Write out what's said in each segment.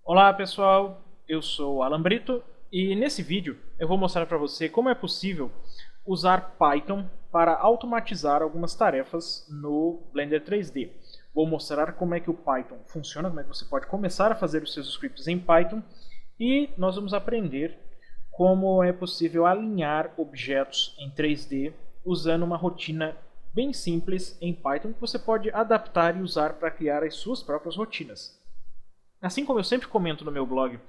Olá pessoal, eu sou o Alan Brito e nesse vídeo eu vou mostrar para você como é possível usar Python para automatizar algumas tarefas no Blender 3D. Vou mostrar como é que o Python funciona, como é que você pode começar a fazer os seus scripts em Python e nós vamos aprender como é possível alinhar objetos em 3D usando uma rotina bem simples em Python que você pode adaptar e usar para criar as suas próprias rotinas. Assim como eu sempre comento no meu blog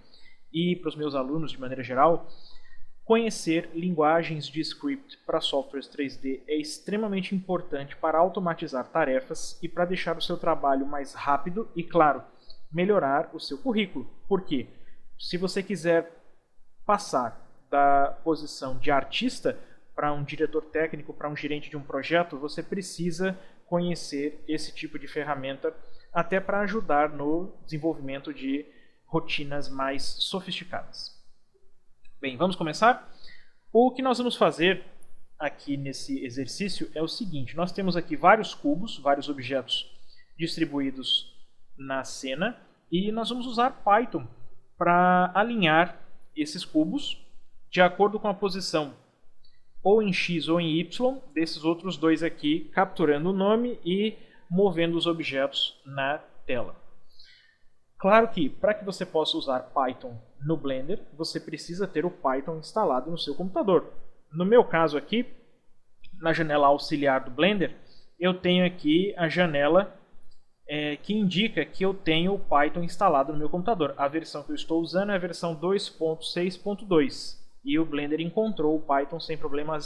e para os meus alunos de maneira geral, conhecer linguagens de script para softwares 3D é extremamente importante para automatizar tarefas e para deixar o seu trabalho mais rápido e, claro, melhorar o seu currículo. Porque se você quiser passar da posição de artista para um diretor técnico, para um gerente de um projeto, você precisa conhecer esse tipo de ferramenta até para ajudar no desenvolvimento de rotinas mais sofisticadas. Bem, vamos começar? O que nós vamos fazer aqui nesse exercício é o seguinte: nós temos aqui vários cubos, vários objetos distribuídos na cena e nós vamos usar Python para alinhar esses cubos de acordo com a posição ou em X ou em Y desses outros dois aqui, capturando o nome e movendo os objetos na tela. Claro que, para que você possa usar Python no Blender, você precisa ter o Python instalado no seu computador. No meu caso aqui, na janela auxiliar do Blender, eu tenho aqui a janela que indica que eu tenho o Python instalado no meu computador. A versão que eu estou usando é a versão 2.6.2 e o Blender encontrou o Python sem problema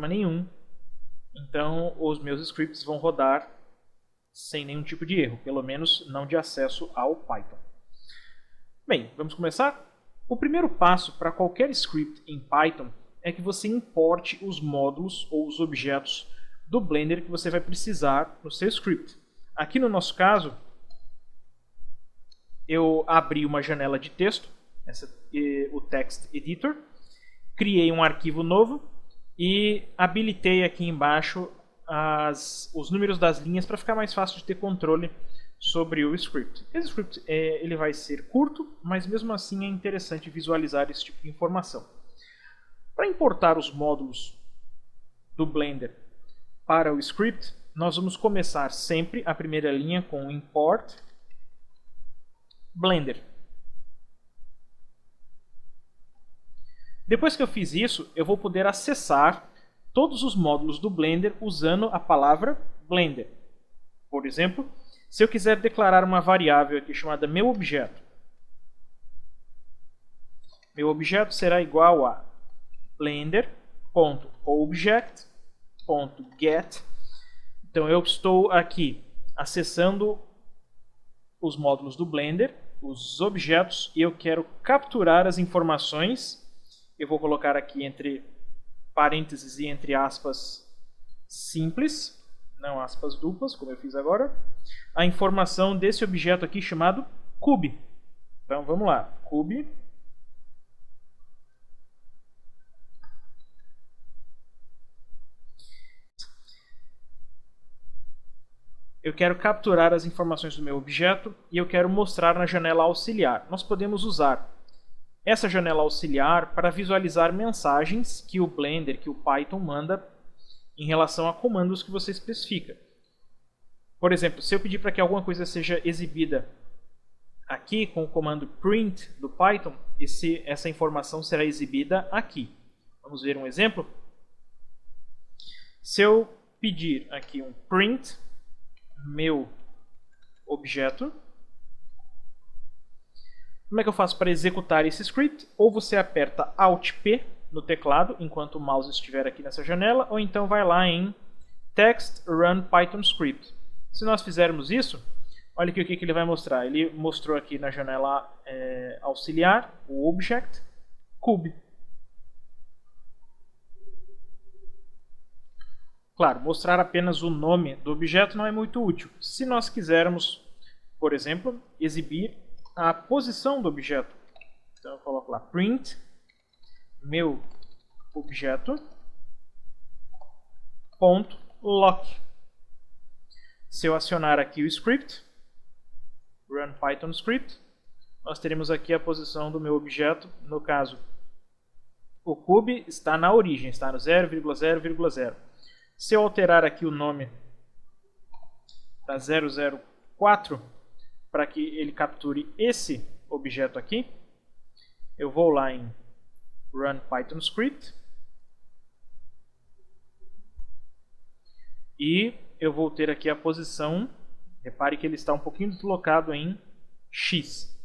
nenhum. Então os meus scripts vão rodar sem nenhum tipo de erro, pelo menos não de acesso ao Python. Bem, vamos começar? O primeiro passo para qualquer script em Python é que você importe os módulos ou os objetos do Blender que você vai precisar no seu script. Aqui no nosso caso, eu abri uma janela de texto, o Text Editor, criei um arquivo novo e habilitei aqui embaixo os números das linhas para ficar mais fácil de ter controle sobre o script. Esse script ele vai ser curto, mas mesmo assim é interessante visualizar esse tipo de informação. Para importar os módulos do Blender para o script, nós vamos começar sempre a primeira linha com import Blender. Depois que eu fiz isso, eu vou poder acessar todos os módulos do Blender usando a palavra Blender. Por exemplo, se eu quiser declarar uma variável aqui chamada meu objeto será igual a blender.object.get. Então eu estou aqui acessando os módulos do Blender, os objetos, e eu quero capturar as informações. Eu vou colocar aqui entre parênteses e entre aspas simples, não aspas duplas, como eu fiz agora, a informação desse objeto aqui chamado cube. Então vamos lá, cube. Eu quero capturar as informações do meu objeto e eu quero mostrar na janela auxiliar. Nós podemos usar essa janela auxiliar para visualizar mensagens que o Blender, que o Python manda em relação a comandos que você especifica. Por exemplo, se eu pedir para que alguma coisa seja exibida aqui com o comando print do Python, essa informação será exibida aqui. Vamos ver um exemplo? Se eu pedir aqui um print meu objeto, como é que eu faço para executar esse script? Ou você aperta Alt P no teclado enquanto o mouse estiver aqui nessa janela, ou então vai lá em Text Run Python Script. Se nós fizermos isso, olha aqui o que ele vai mostrar. Ele mostrou aqui na janela auxiliar o Object Cube. Claro, mostrar apenas o nome do objeto não é muito útil. Se nós quisermos, por exemplo, exibir a posição do objeto, então eu coloco lá print meu objeto ponto lock. Se eu acionar aqui o script, run Python script, nós teremos aqui a posição do meu objeto. No caso, o cube está na origem, está no 0,0,0. Se eu alterar aqui o nome para 004, para que ele capture esse objeto aqui, eu vou lá em run Python script e eu vou ter aqui a posição. Repare que ele está um pouquinho deslocado em X.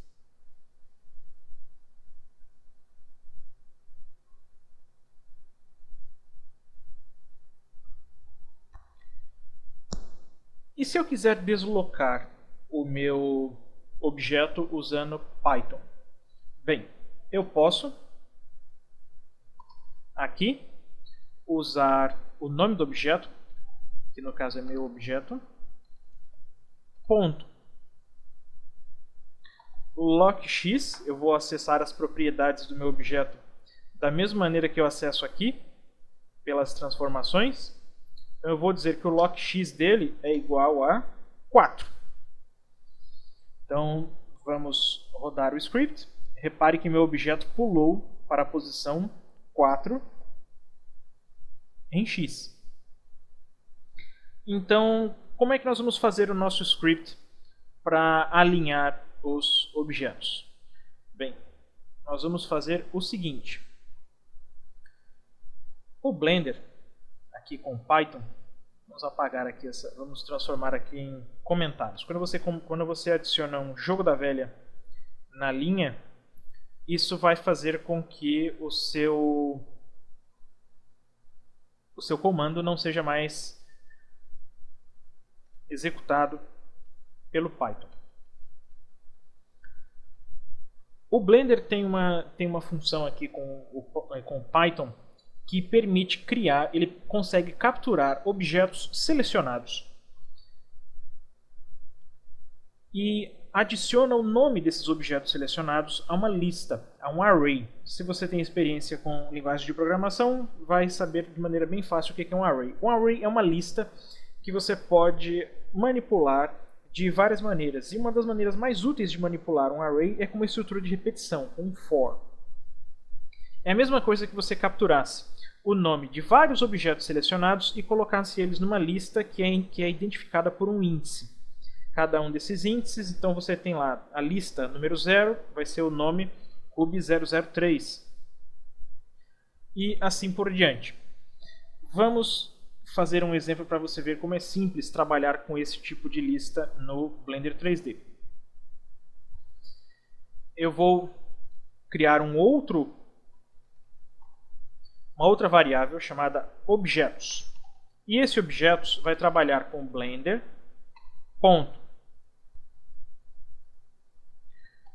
E se eu quiser deslocar o meu objeto usando Python? Bem, eu posso aqui usar o nome do objeto, que no caso é meu objeto, ponto lockx. Eu vou acessar as propriedades do meu objeto da mesma maneira que eu acesso aqui, pelas transformações. Então eu vou dizer que o lockx dele é igual a 4. Então vamos rodar o script. Repare que meu objeto pulou para a posição 4 em x. Então, como é que nós vamos fazer o nosso script para alinhar os objetos? Bem, nós vamos fazer o seguinte. O Blender, aqui com Python, vamos apagar aqui vamos transformar aqui em comentários. Quando você adiciona um jogo da velha na linha, isso vai fazer com que o seu comando não seja mais executado pelo Python. O Blender tem uma função aqui com o Python que permite criar, ele consegue capturar objetos selecionados e adiciona o nome desses objetos selecionados a uma lista, a um array. Se você tem experiência com linguagem de programação, vai saber de maneira bem fácil o que é um array. Um array é uma lista que você pode manipular de várias maneiras. E uma das maneiras mais úteis de manipular um array é com uma estrutura de repetição, um for. É a mesma coisa que você capturasse o nome de vários objetos selecionados e colocasse eles numa lista que é identificada por um índice. Cada um desses índices, então você tem lá a lista número 0, vai ser o nome cube003. E assim por diante. Vamos fazer um exemplo para você ver como é simples trabalhar com esse tipo de lista no Blender 3D. Eu vou criar uma outra variável chamada objetos. E esse objetos vai trabalhar com Blender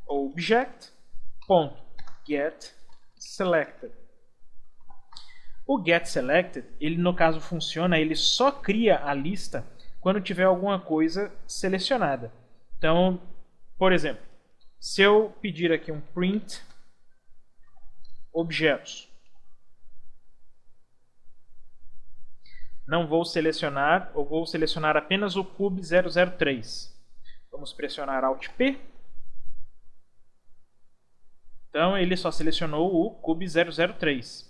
object.getSelected. O getSelected, ele no caso funciona, ele só cria a lista quando tiver alguma coisa selecionada. Então, por exemplo, se eu pedir aqui um print objetos, não vou selecionar, ou vou selecionar apenas o cube003. Vamos pressionar Alt P. Então ele só selecionou o cube003.